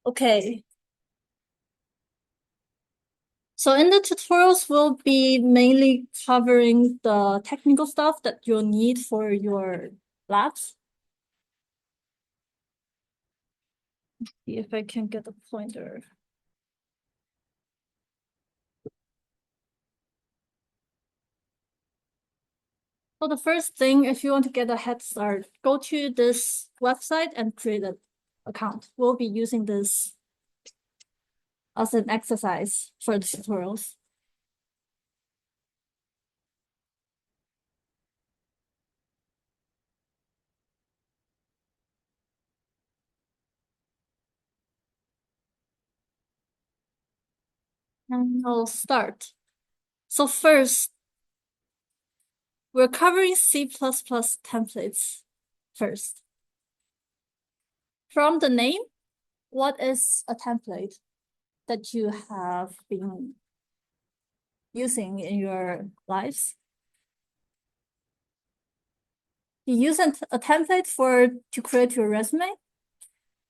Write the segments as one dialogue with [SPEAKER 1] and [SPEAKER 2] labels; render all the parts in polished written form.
[SPEAKER 1] Okay. So in the tutorials, we'll be mainly covering the technical stuff that you'll need for your labs. See if I can get the pointer. So the first thing, if you want to get a head start, go to this website and create an account. We'll be using this as an exercise for the tutorials. And I'll start. So first, we're covering C++ templates first. From the name, what is a template that you have been using in your lives? You use a template to create your resume.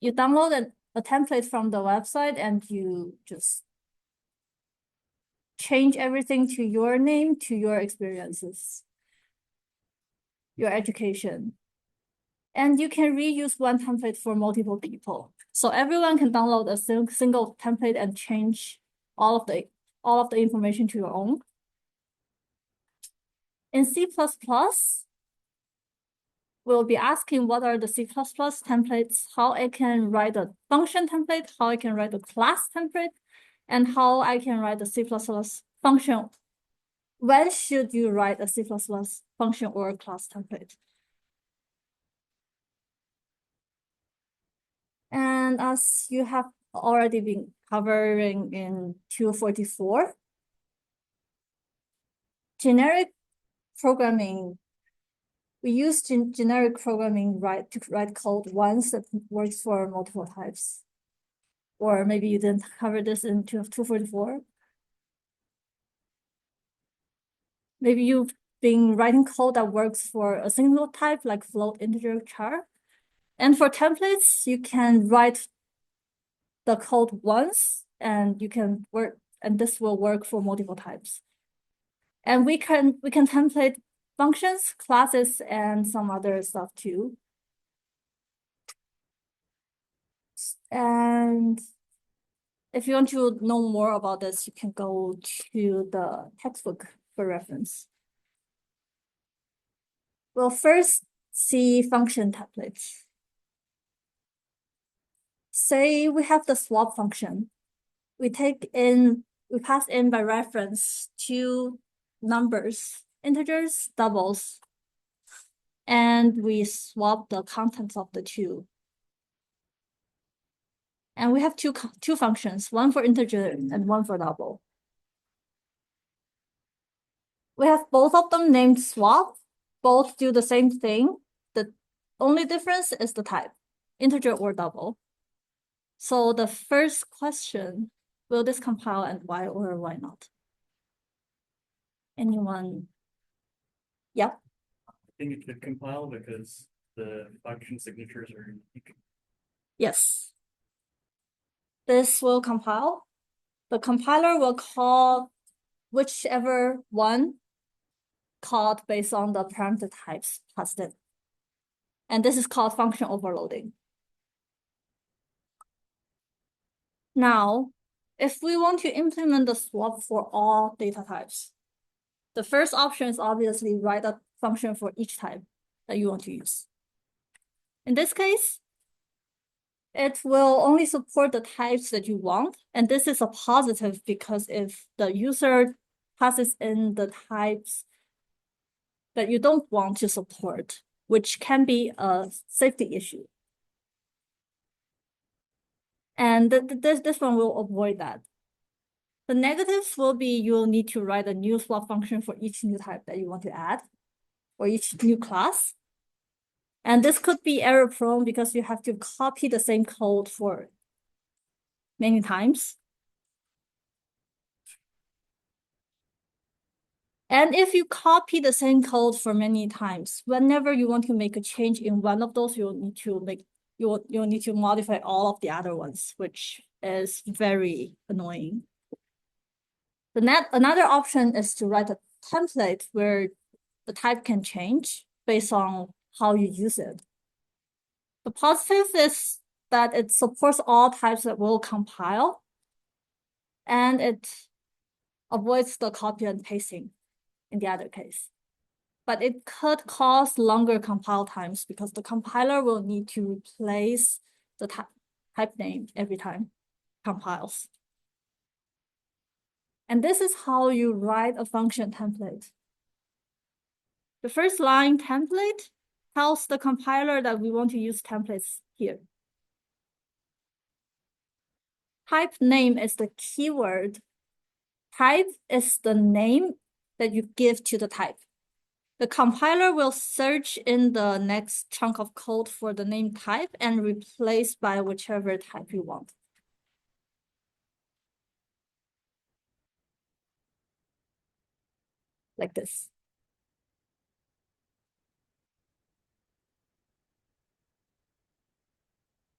[SPEAKER 1] You download a template from the website and you just change everything to your name, to your experiences, your education. And you can reuse one template for multiple people. So everyone can download a single template and change all of the information to your own. In C++, we'll be asking what are the C++ templates, how I can write a function template, how I can write a class template, and how I can write a C++ function. When should you write a C++ function or a class template? And as you have already been covering in 244, generic programming, we use generic programming to write code once that works for multiple types. Or maybe you didn't cover this in 244. Maybe you've been writing code that works for a single type, like float, integer, char. And for templates, you can write the code once and you can work, and this will work for multiple types. And we can template functions, classes, and some other stuff too. And if you want to know more about this, you can go to the textbook for reference. We'll first see function templates. Say we have the swap function. We pass in by reference two numbers, integers, doubles, and we swap the contents of the two. And we have two functions, one for integer and one for double. We have both of them named swap. Both do the same thing. The only difference is the type, integer or double. So the first question, will this compile and why or why not? Anyone? Yep.
[SPEAKER 2] I think it could compile because the function signatures are unique.
[SPEAKER 1] Yes. This will compile. The compiler will call whichever one called based on the parameter types passed in. And this is called function overloading. Now, if we want to implement the swap for all data types, the first option is obviously write a function for each type that you want to use. In this case, it will only support the types that you want. And this is a positive because if the user passes in the types that you don't want to support, which can be a safety issue. And this one will avoid that. The negatives will be you'll need to write a new swap function for each new type that you want to add, or each new class. And this could be error prone because you have to copy the same code for many times. And if you copy the same code for many times, whenever you want to make a change in one of those, you you'll need to modify all of the other ones, which is very annoying. Another option is to write a template where the type can change based on how you use it. The positive is that it supports all types that will compile, and it avoids the copy and pasting in the other case. But it could cause longer compile times because the compiler will need to replace the type name every time compiles. And this is how you write a function template. The first line template tells the compiler that we want to use templates here. Type name is the keyword. Type is the name that you give to the type. The compiler will search in the next chunk of code for the name type and replace by whichever type you want. Like this.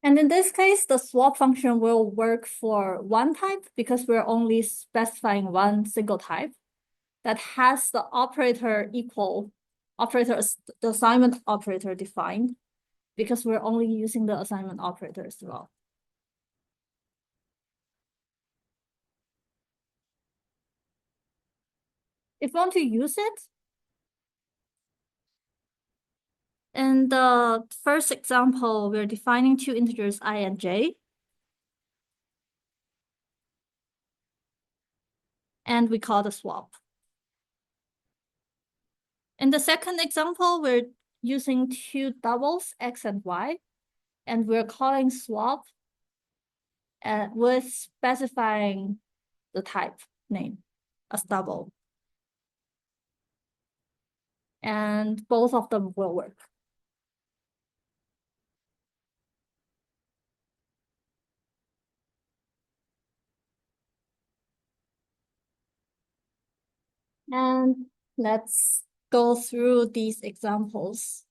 [SPEAKER 1] And in this case, the swap function will work for one type because we're only specifying one single type that has the operator the assignment operator defined because we're only using the assignment operator as well. If you want to use it, in the first example, we're defining two integers I and j. And we call the swap. In the second example, we're using two doubles, x and y, and we're calling swap with specifying the type name as double. And both of them will work. And let's go through these examples.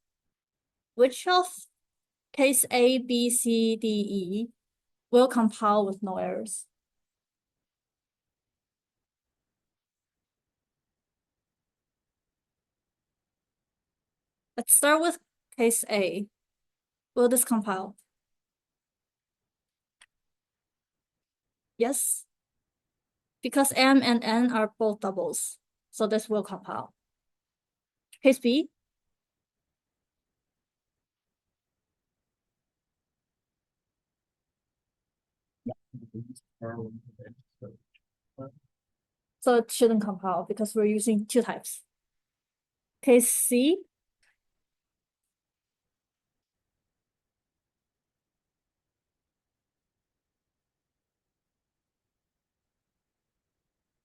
[SPEAKER 1] Which of case A, B, C, D, E will compile with no errors? Let's start with case A. Will this compile? Yes, because M and N are both doubles, so this will compile. Case B. So it shouldn't compile because we're using two types. Case C.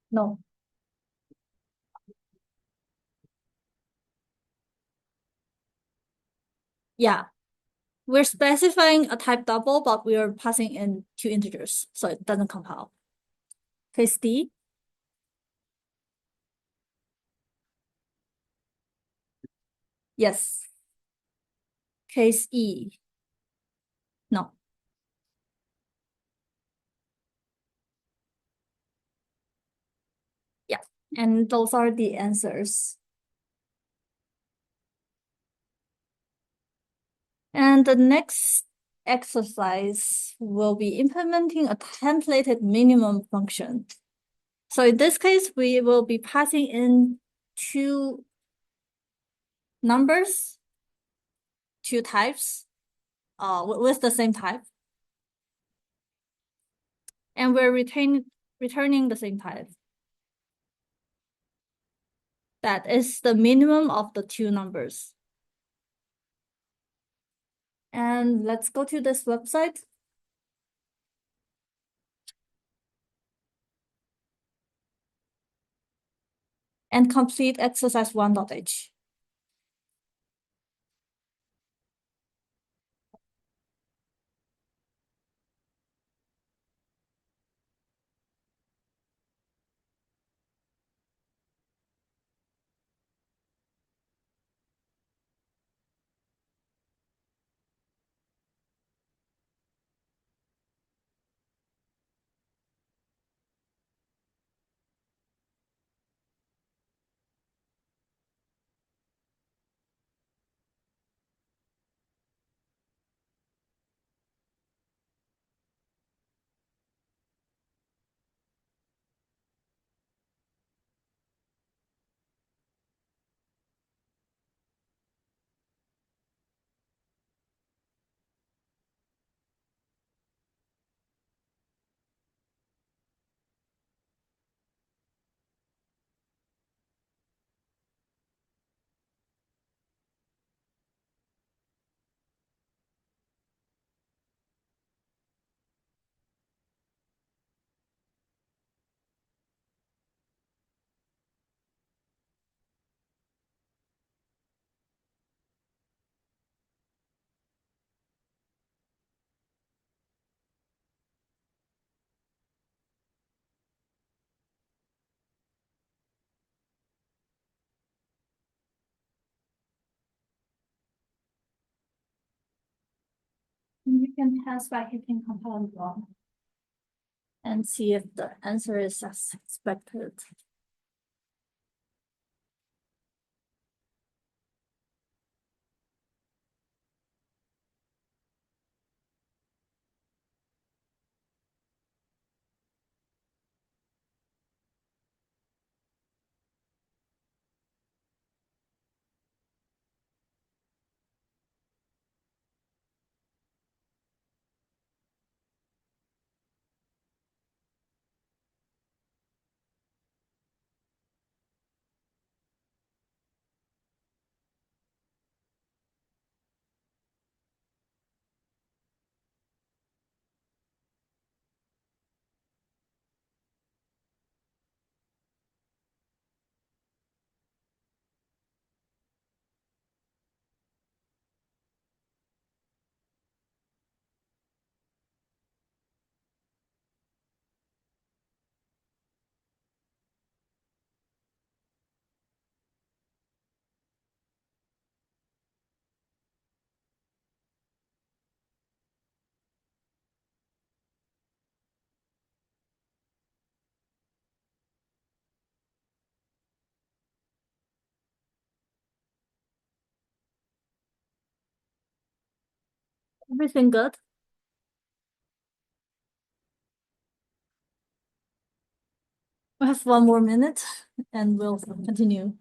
[SPEAKER 1] No. Yeah, we're specifying a type double, but we are passing in two integers, so it doesn't compile. Case D. Yes. Case E. No. Yeah, and those are the answers. And the next exercise will be implementing a templated minimum function. So in this case, we will be passing in two numbers, two types, with the same type. And we're returning the same type. That is the minimum of the two numbers. And let's go to this website. And complete exercise 1.h. can test by hitting compile wrong and see if the answer is as expected. Everything good? We have 1 more minute and we'll continue.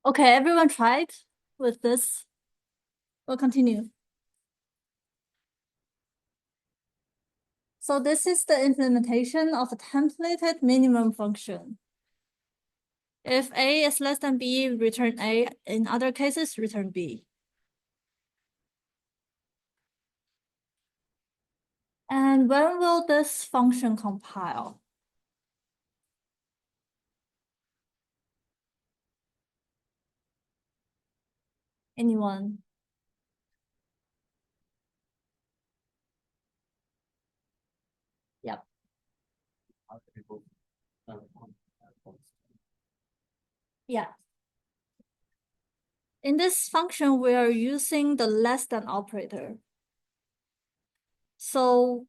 [SPEAKER 1] Okay, everyone tried with this. We'll continue. So this is the implementation of a templated minimum function. If A is less than B, return A. In other cases, return B. And when will this function compile? Anyone? Yep. Yeah. In this function, we are using the less than operator. So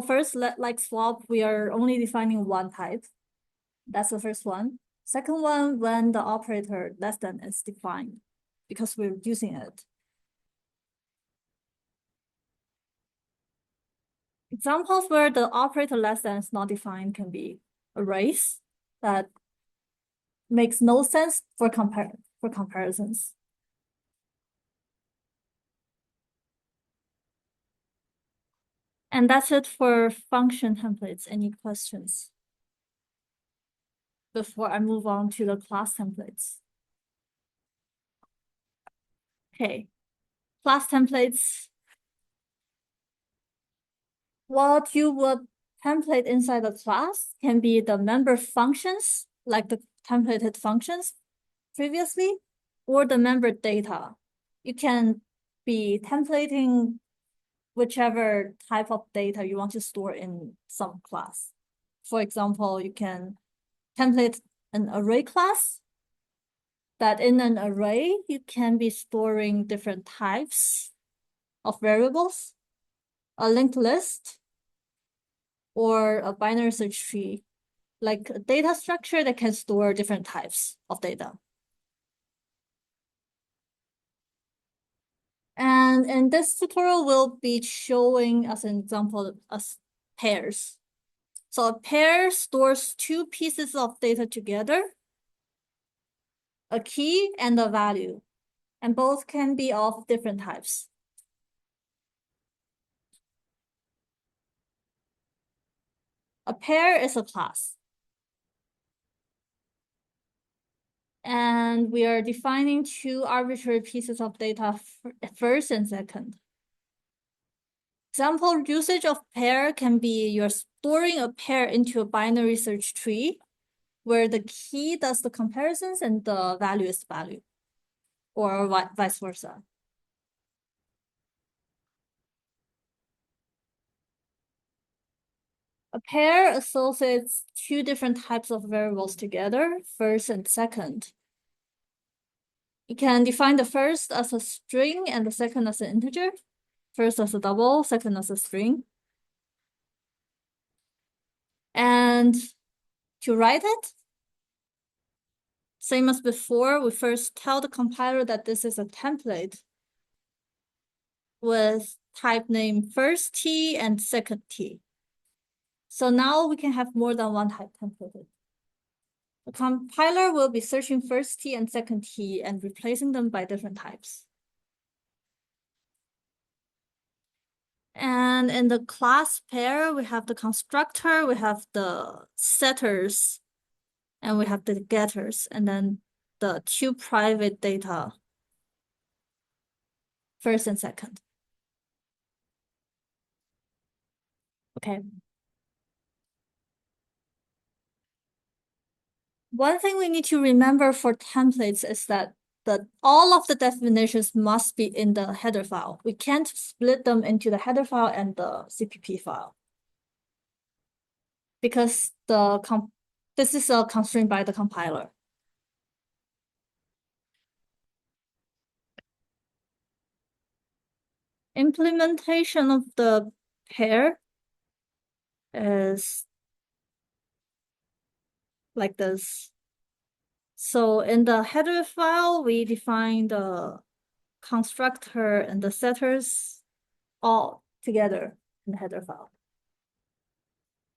[SPEAKER 1] first, like swap, we are only defining one type. That's the first one. Second one, when the operator less than is defined, because we're using it. Examples where the operator less than is not defined can be arrays that makes no sense for comparisons. And that's it for function templates. Any questions before I move on to the class templates? Okay, class templates. What you would template inside the class can be the member functions, like the templated functions previously, or the member data. You can be templating whichever type of data you want to store in some class. For example, you can template an array class that in an array, you can be storing different types of variables, a linked list, or a binary search tree, like a data structure that can store different types of data. And in this tutorial, we'll be showing as an example as pairs. So a pair stores two pieces of data together, a key and a value, and both can be of different types. A pair is a class. And we are defining two arbitrary pieces of data first and second. Example usage of pair can be you're storing a pair into a binary search tree where the key does the comparisons and the value is value, or vice versa. A pair associates two different types of variables together, first and second. You can define the first as a string and the second as an integer. First as a double, second as a string. And to write it, same as before, we first tell the compiler that this is a template with type name first T and second T. So now we can have more than one type templated. The compiler will be searching first T and second T and replacing them by different types. And in the class pair, we have the constructor, we have the setters, and we have the getters, and then the two private data, first and second. Okay. One thing we need to remember for templates is that all of the definitions must be in the header file. We can't split them into the header file and the CPP file. Because this is a constraint by the compiler. Implementation of the pair is like this. So in the header file, we define the constructor and the setters all together in the header file.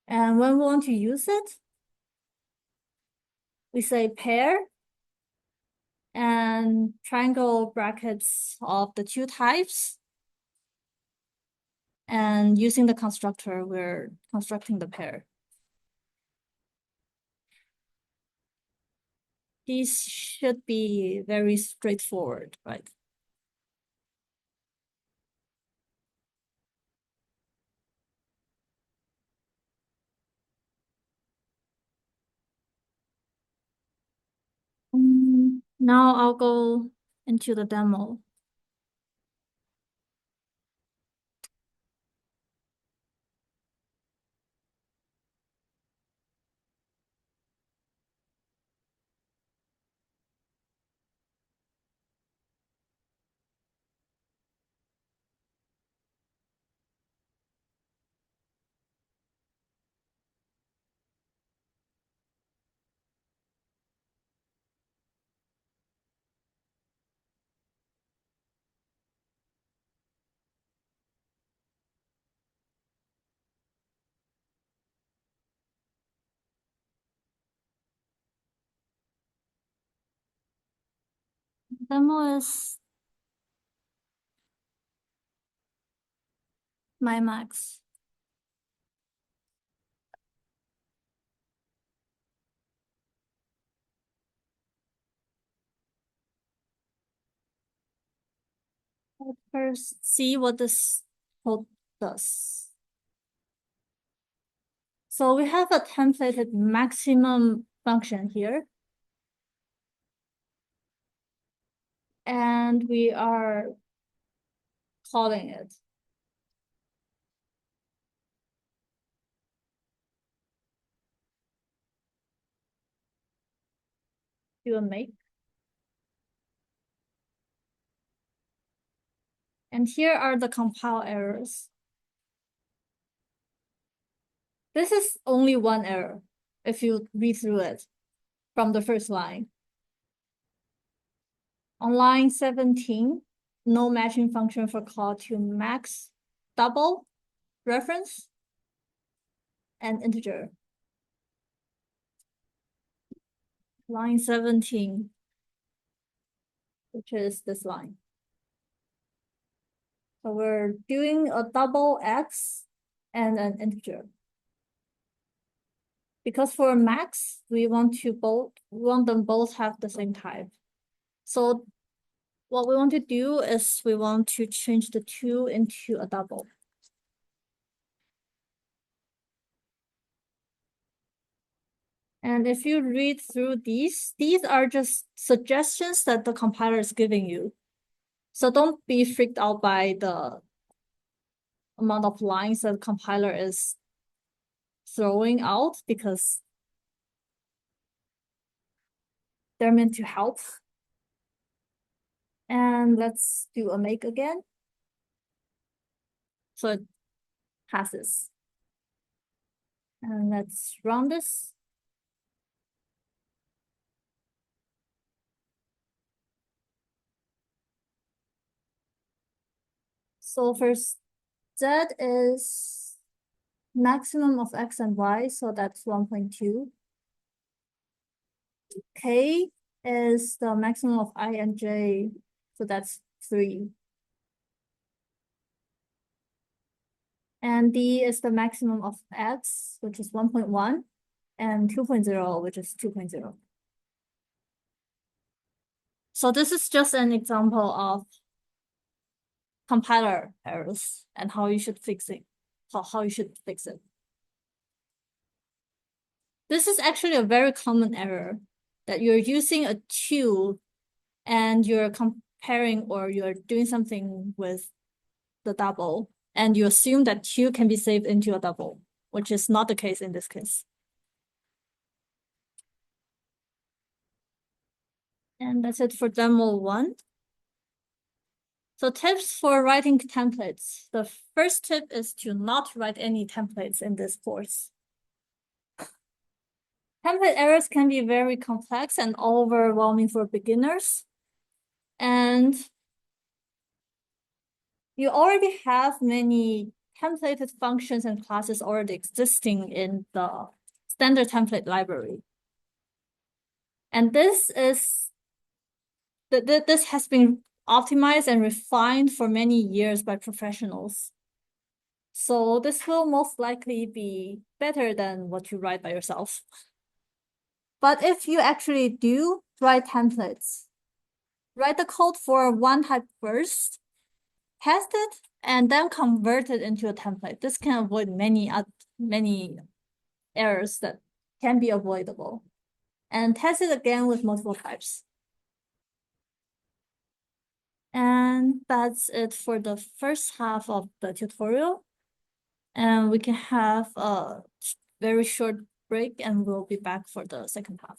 [SPEAKER 1] And when we want to use it, we say pair and triangle brackets of the two types. And using the constructor, we're constructing the pair. These should be very straightforward, right? Now I'll go into the demo. Demo is my max. Let's first see what this code does. So we have a templated maximum function here. And we are calling it. Do a make. And here are the compile errors. This is only one error if you read through it from the first line. On line 17, no matching function for call to max, double, reference, and integer. Line 17, which is this line. So we're doing a double X and an integer. Because for max, we want them both have the same type. So what we want to do is we want to change the 2 into a double. And if you read through these are just suggestions that the compiler is giving you. So don't be freaked out by the amount of lines that the compiler is throwing out because they're meant to help. And let's do a make again. So it passes. And let's run this. So first, Z is maximum of X and Y, so that's 1.2. K is the maximum of I and J, so that's 3. And D is the maximum of X, which is 1.1, and 2.0, which is 2.0. So this is just an example of compiler errors and how you should fix it, how you should fix it. This is actually a very common error that you're using a 2 and you're comparing or you're doing something with the double and you assume that 2 can be saved into a double, which is not the case in this case. And that's it for demo 1. So tips for writing templates. The first tip is to not write any templates in this course. Template errors can be very complex and overwhelming for beginners. And you already have many templated functions and classes already existing in the standard template library. And this has been optimized and refined for many years by professionals. So this will most likely be better than what you write by yourself. But if you actually do write templates, write the code for one type first, test it, and then convert it into a template. This can avoid many errors that can be avoidable. And test it again with multiple types. And that's it for the first half of the tutorial. And we can have a very short break and we'll be back for the second half.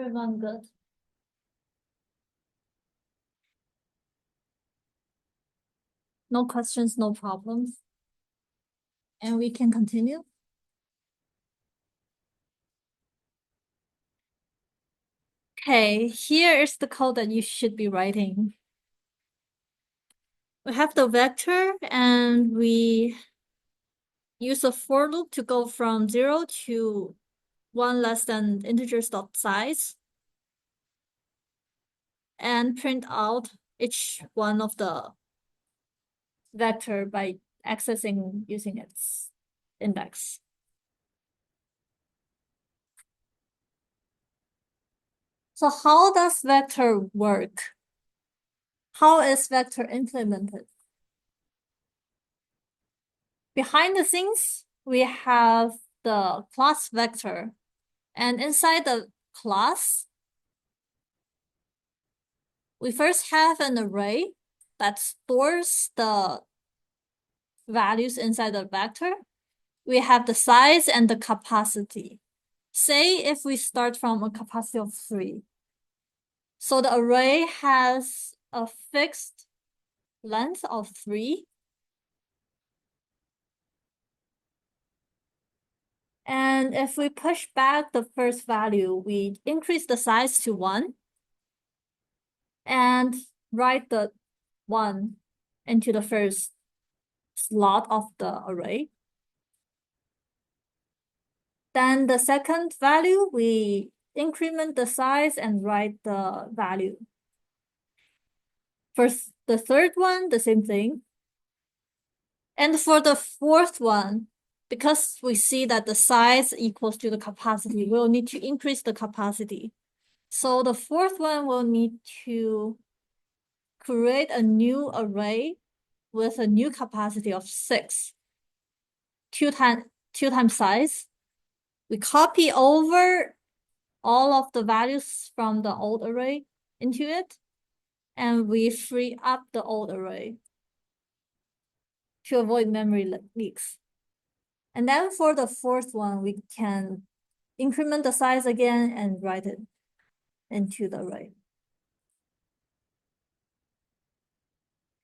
[SPEAKER 1] Everyone good? No questions, no problems. And we can continue. Okay, here is the code that you should be writing. We have the vector and we use a for loop to go from 0 to 1 less than integers dot size and print out each one of the vector by accessing using its index. So how does vector work? How is vector implemented? Behind the scenes, we have the class vector, and inside the class, we first have an array that stores the values inside the vector. We have the size and the capacity. Say if we start from a capacity of 3. So the array has a fixed length of 3. And if we push back the first value, we increase the size to 1 and write the 1 into the first slot of the array. Then the second value, we increment the size and write the value. For the third one, the same thing. And for the fourth one, because we see that the size equals to the capacity, we'll need to increase the capacity. So the fourth one will need to create a new array with a new capacity of 6, 2 times size. We copy over all of the values from the old array into it, and we free up the old array to avoid memory leaks. And then for the fourth one, we can increment the size again and write it into the array.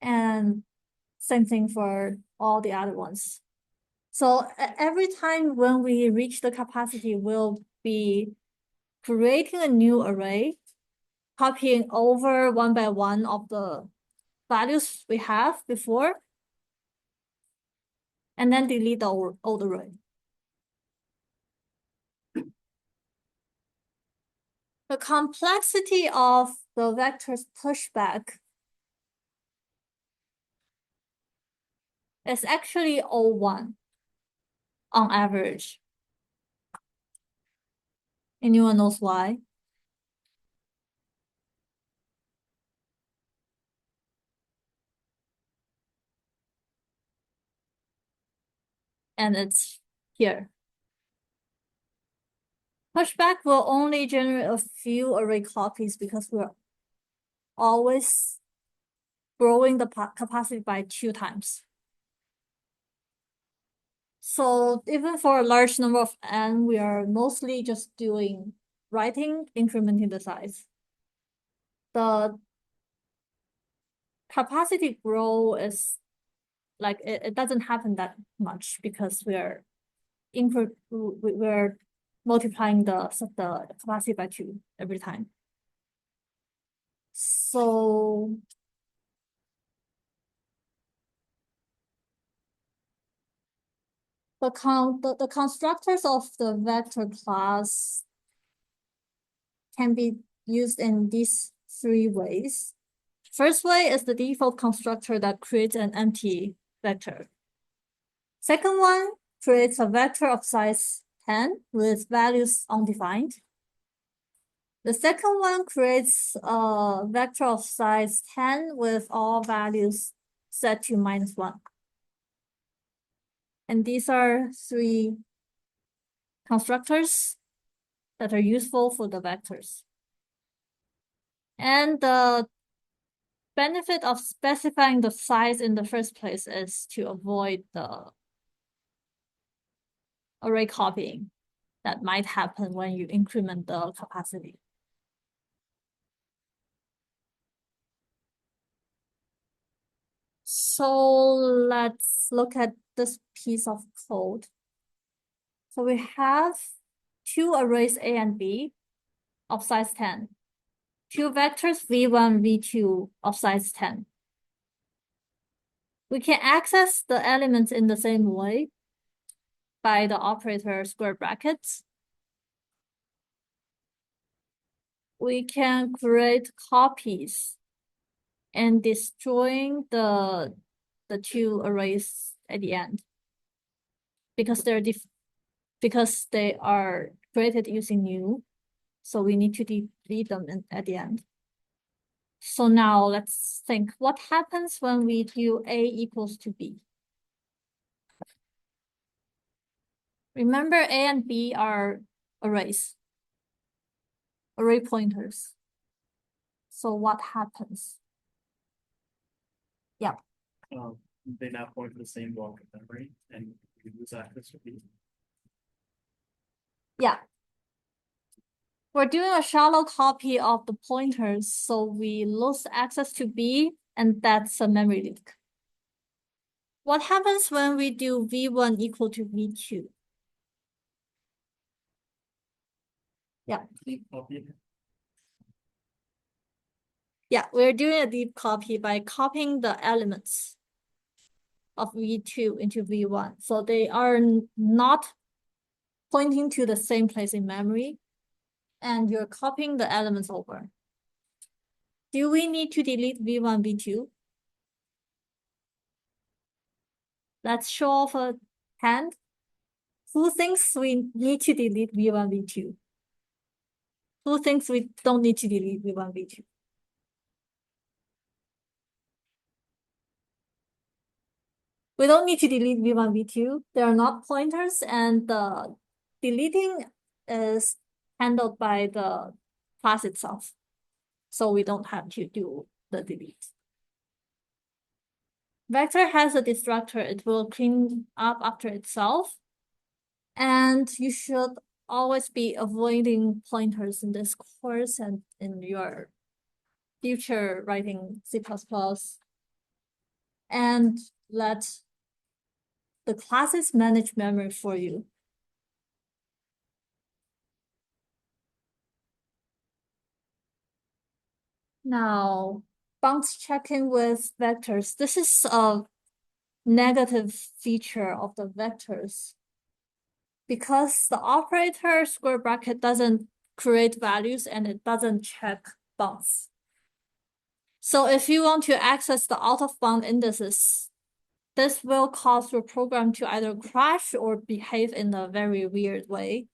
[SPEAKER 1] And same thing for all the other ones. So every time when we reach the capacity, we'll be creating a new array, copying over one by one of the values we have before, and then delete the old array. The complexity of the vector's pushback is actually 0.1 on average. Anyone knows why? And it's here. Pushback will only generate a few array copies because we're always growing the capacity by 2 times. So even for a large number of n, we are mostly just doing writing, incrementing the size. The capacity grow is like it doesn't happen that much because we're multiplying the capacity by 2 every time. So the constructors of the vector class can be used in these 3 ways. First way is the default constructor that creates an empty vector. Second one creates a vector of size 10 with values undefined. The second one creates a vector of size 10 with all values set to -1. And these are 3 constructors that are useful for the vectors. And the benefit of specifying the size in the first place is to avoid the array copying that might happen when you increment the capacity. So let's look at this piece of code. So we have two arrays A and B of size 10, two vectors V1, V2 of size 10. We can access the elements in the same way by the operator square brackets. We can create copies and destroying the two arrays at the end because they are created using new. So we need to delete them at the end. So now let's think what happens when we do A equals to B. Remember A and B are arrays, array pointers. So what happens? Yeah.
[SPEAKER 2] They now point to the same block of memory and you lose access to B.
[SPEAKER 1] Yeah. We're doing a shallow copy of the pointers, so we lose access to B, and that's a memory leak. What happens when we do V1 equal to V2? Yeah.
[SPEAKER 2] Copy.
[SPEAKER 1] Yeah, we're doing a deep copy by copying the elements of V2 into V1. So they are not pointing to the same place in memory, and you're copying the elements over. Do we need to delete V1, V2? Let's show off a hand. Who thinks we need to delete V1, V2? Who thinks we don't need to delete V1, V2? We don't need to delete V1, V2. They are not pointers, and the deleting is handled by the class itself. So we don't have to do the delete. Vector has a destructor. It will clean up after itself. And you should always be avoiding pointers in this course and in your future writing C++. And let the classes manage memory for you. Now, bounce checking with vectors. This is a negative feature of the vectors because the operator square bracket doesn't create values and it doesn't check bounds. So if you want to access the out-of-bound indices, this will cause your program to either crash or behave in a very weird way.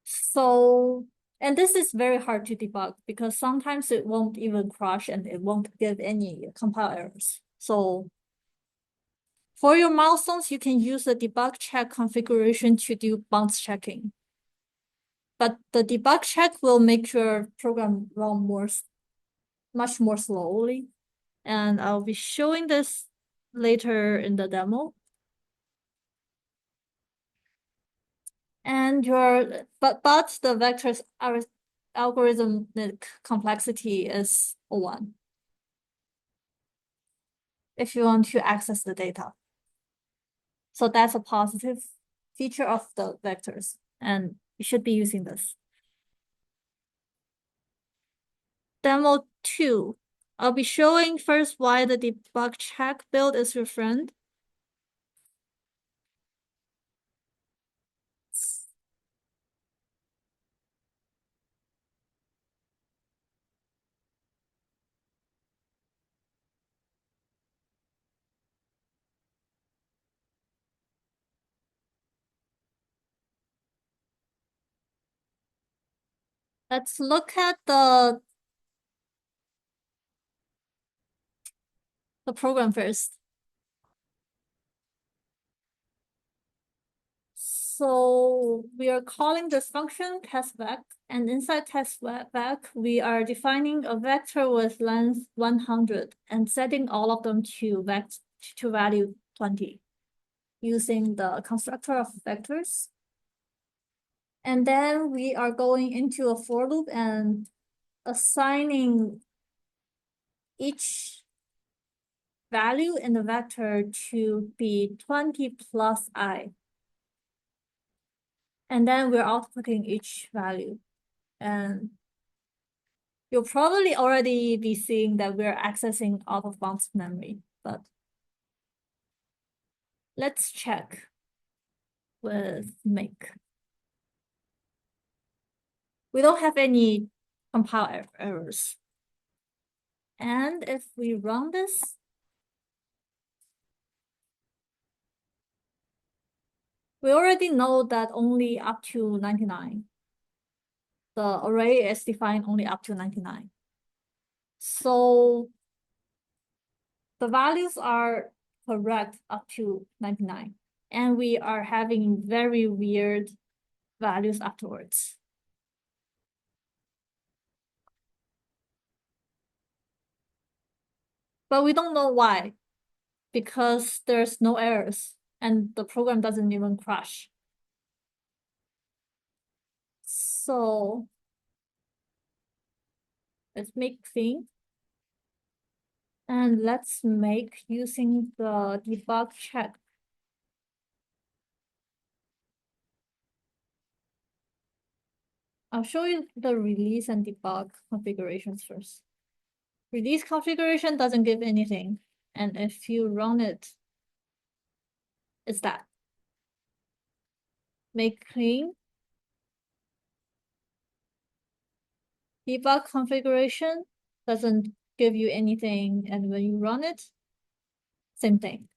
[SPEAKER 1] So, and this is very hard to debug because sometimes it won't even crash and it won't give any compile errors. So for your milestones, you can use the debug check configuration to do bounce checking. But the debug check will make your program run much more slowly. And I'll be showing this later in the demo. And but the vector's algorithmic complexity is 1 if you want to access the data. So that's a positive feature of the vectors, and you should be using this. Demo 2. I'll be showing first why the debug check build is your friend. Let's look at the program first. So we are calling this function testVec, and inside testVec, we are defining a vector with length 100 and setting all of them to value 20 using the constructor of vectors. And then we are going into a for loop and assigning each value in the vector to be 20 plus I. And then we're outputting each value. And you'll probably already be seeing that we're accessing out of bounds memory, but let's check with make. We don't have any compile errors. And if we run this, we already know that only up to 99. The array is defined only up to 99. So the values are correct up to 99. And we are having very weird values afterwards. But we don't know why, because there's no errors and the program doesn't even crash. So let's make clean. And let's make using the debug check. I'll show you the release and debug configurations first. Release configuration doesn't give anything. And if you run it, it's that. Make clean. Debug configuration doesn't give you anything. And when you run it, same thing.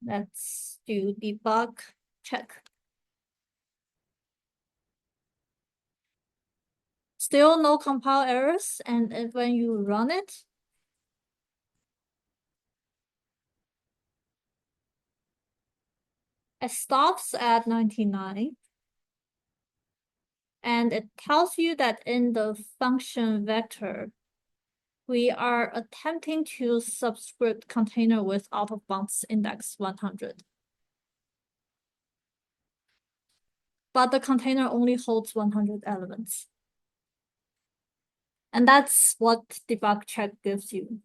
[SPEAKER 1] Let's do debug check. Still no compile errors. And if when you run it, it stops at 99. And it tells you that in the function vector, we are attempting to subscript container with out of bounds index 100. But the container only holds 100 elements. And that's what debug check gives you.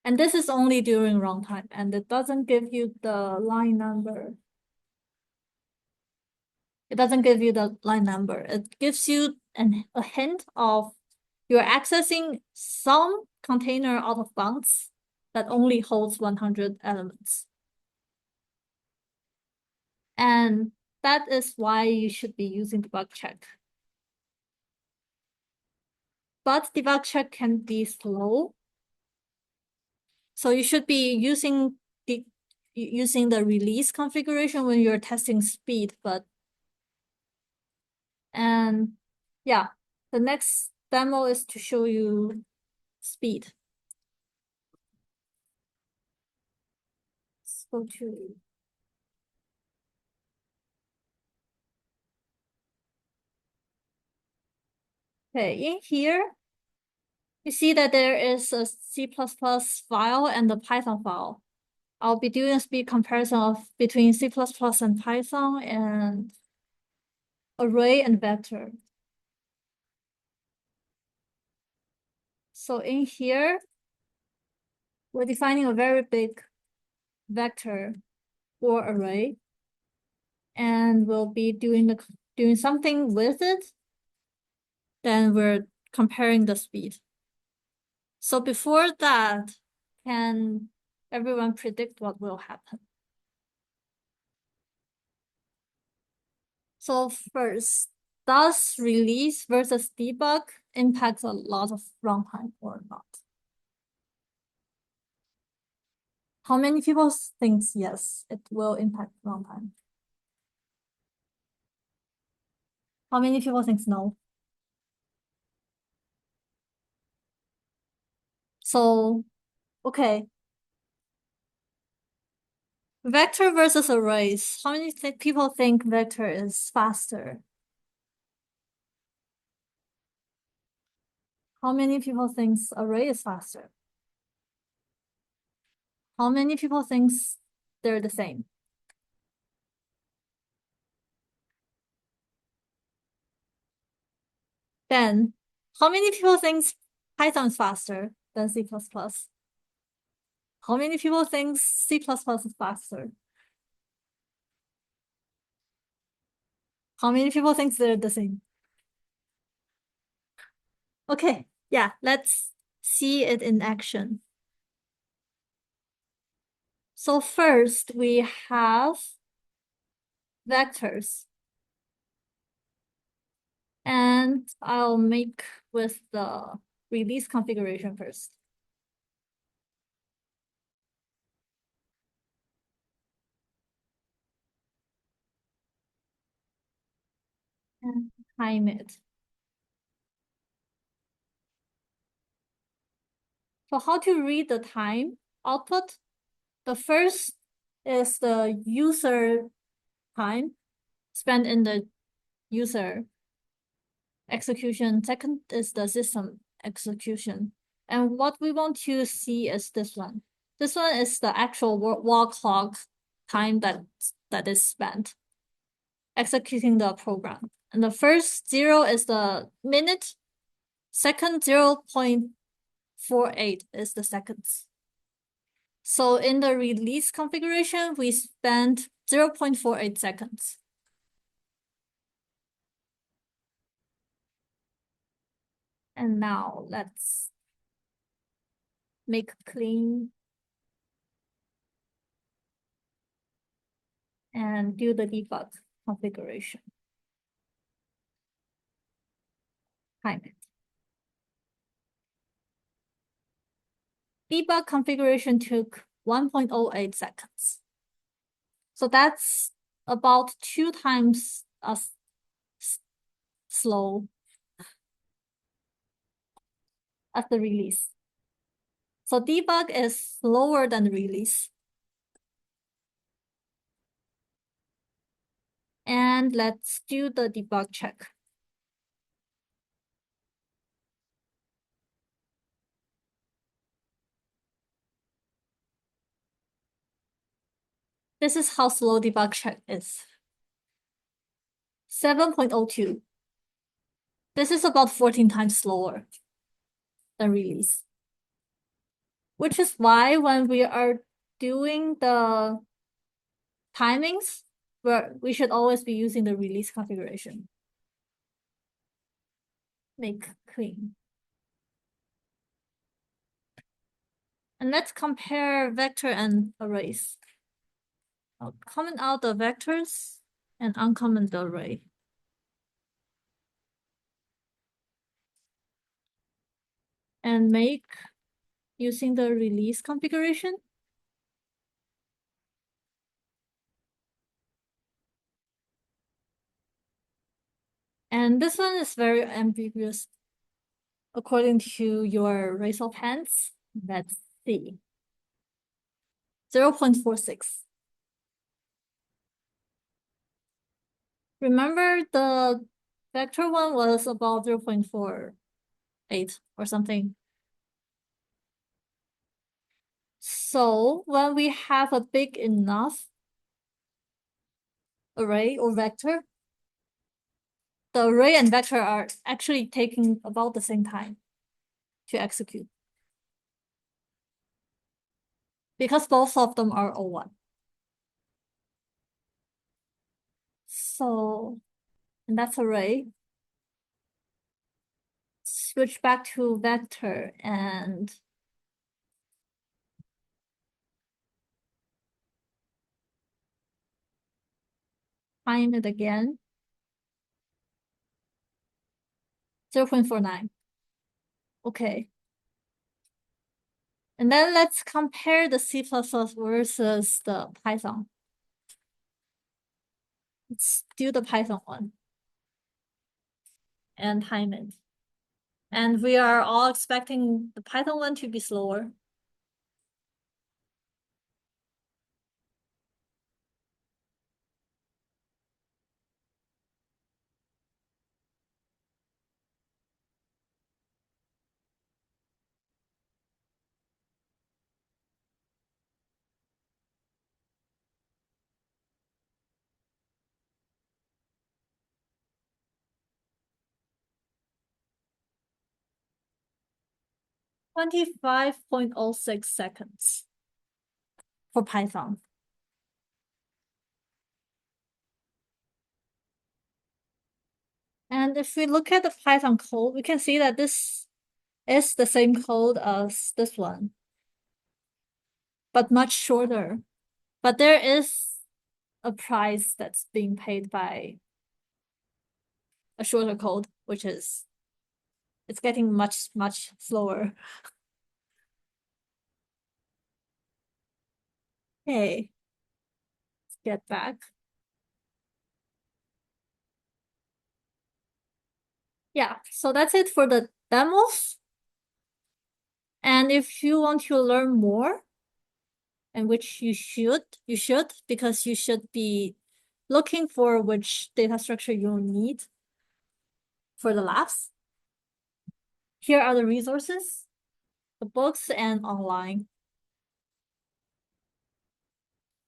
[SPEAKER 1] And this is only during runtime, and it doesn't give you the line number. It doesn't give you the line number. It gives you a hint of you're accessing some container out of bounds that only holds 100 elements. And that is why you should be using debug check. But debug check can be slow. So you should be using the release configuration when you're testing speed, and yeah, the next demo is to show you speed. Let's go to okay, in here, you see that there is a C++ file and the Python file. I'll be doing a speed comparison between C++ and Python and array and vector. So in here, we're defining a very big vector or array, and we'll be doing something with it. Then we're comparing the speed. So before that, can everyone predict what will happen? So first, does release versus debug impact a lot of runtime or not? How many people think yes, it will impact runtime? How many people think no? So, okay. Vector versus arrays. How many people think vector is faster? How many people think array is faster? How many people think they're the same? Then, how many people think Python is faster than C++? How many people think C++ is faster? How many people think they're the same? Okay, yeah, let's see it in action. So first, we have vectors. And I'll make with the release configuration first. And time it. So how to read the time output? The first is the user time spent in the user execution. Second is the system execution. And what we want to see is this one. This one is the actual wall clock time that is spent executing the program. And the first 0 is the minute, second 0.48 is the seconds. So in the release configuration, we spent 0.48 seconds. And now let's make clean and do the debug configuration. Time it. Debug configuration took 1.08 seconds. So that's about 2 times as slow as the release. So debug is slower than release. And let's do the debug check. This is how slow debug check is. 7.02. This is about 14 times slower than release. Which is why when we are doing the timings, we should always be using the release configuration. Make clean. And let's compare vector and arrays. I'll comment out the vectors and uncomment the array. And make using the release configuration. And this one is very ambiguous according to your race of hands. Let's see. 0.46. Remember the vector one was about 0.48 or something. So when we have a big enough array or vector, the array and vector are actually taking about the same time to execute. Because both of them are O1. So, and that's array. Switch back to vector and time it again. 0.49. Okay. And then let's compare the C++ versus the Python. Let's do the Python one. And time it. And we are all expecting the Python one to be slower. 25.06 seconds for Python. And if we look at the Python code, we can see that this is the same code as this one, but much shorter. But there is a price that's being paid by a shorter code, which is it's getting much slower. Okay, let's get back. Yeah, so that's it for the demos. And if you want to learn more, and which you should, because you should be looking for which data structure you'll need for the labs. Here are the resources, the books and online.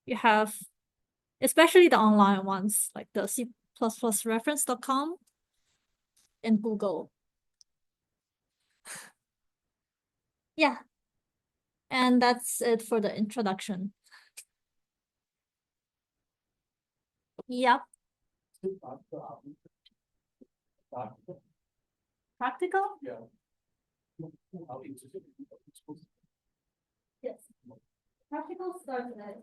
[SPEAKER 1] You have, especially the online ones, like the C++reference.com and Google. Yeah, and that's it for the introduction. Yep. Practical?
[SPEAKER 2] Yeah.
[SPEAKER 1] Yes. Practical starts at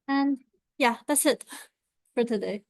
[SPEAKER 1] and yeah, that's it for today.